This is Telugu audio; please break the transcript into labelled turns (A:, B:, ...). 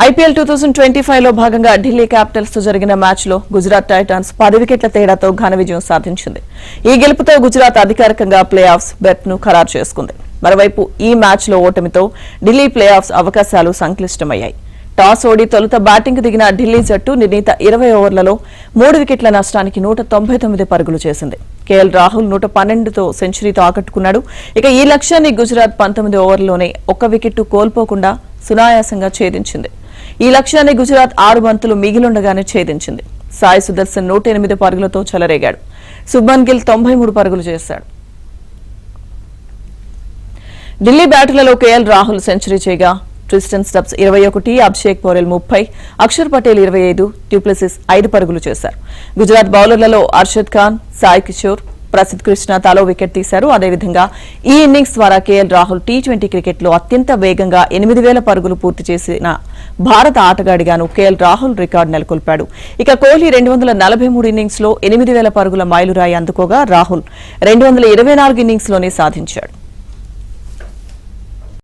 A: ఐపీఎల్ 2025 లో భాగంగా ఢిల్లీ క్యాపిటల్స్ తో జరిగిన మ్యాచ్ లో గుజరాత్ టైటాన్స్ 10 వికెట్ల తేడాతో ఘన విజయం సాధించింది. ఈ గెలుపుతో గుజరాత్ అధికారికంగా ప్లే ఆఫ్స్ బెర్త్ ను ఖరారు చేసుకుంది. మరోవైపు ఈ మ్యాచ్ లో ఓటమితో ఢిల్లీ ప్లే ఆఫ్స్ అవకాశాలు సంక్లిష్టమయ్యాయి. టాస్ ఓడి తొలుత బ్యాటింగ్ దిగిన ఢిల్లీ జట్టు నిర్ణీత 20 ఓవర్లలో 3 వికెట్ల నష్టానికి 199 పరుగులు చేసింది. కేఎల్ రాహుల్ 112తో సెంచరీతో ఆకట్టుకున్నాడు. ఇక ఈ లక్ష్యాన్ని గుజరాత్ 19 ఓవర్లలోనే 1 వికెట్ కోల్పోకుండా సునాయాసంగా ఛేదించింది. ఈ లక్ష్యాన్ని గుజరాత్ 6 బంతులు మిగిలుండగానే ఛేదించింది. సాయి సుదర్శన్ 108 పరుగులతో చెలరేగాడు. శుభ్మన్ గిల్ 93 పరుగులు చేశాడు. ఢిల్లీ బ్యాటర్లలో కేఎల్ రాహుల్ సెంచరీ చేయగా Tristan Stubbs 21, Abhishek Porel 30, Axar Patel 25, du Plessis 5 పరుగులు చేశారు. గుజరాత్ బౌలర్లలో అర్షద్ ఖాన్, సాయి కిషోర్, ప్రసిద్ కృష్ణ తలో వికెట్ తీశారు. అదేవిధంగా ఈ ఇన్నింగ్స్ ద్వారా కేఎల్ రాహుల్ టీ20 క్రికెట్లో అత్యంత వేగంగా 8000 పరుగులు పూర్తి చేసిన భారత ఆటగాడిగాను కేఎల్ రాహుల్ రికార్డు నెలకొల్పాడు. ఇక కోహ్లీ 243 ఇన్నింగ్స్ లో 8000 పరుగుల మైలురాయి అందుకోగా రాహుల్ 224 ఇన్నింగ్స్ లోనే సాధించాడు.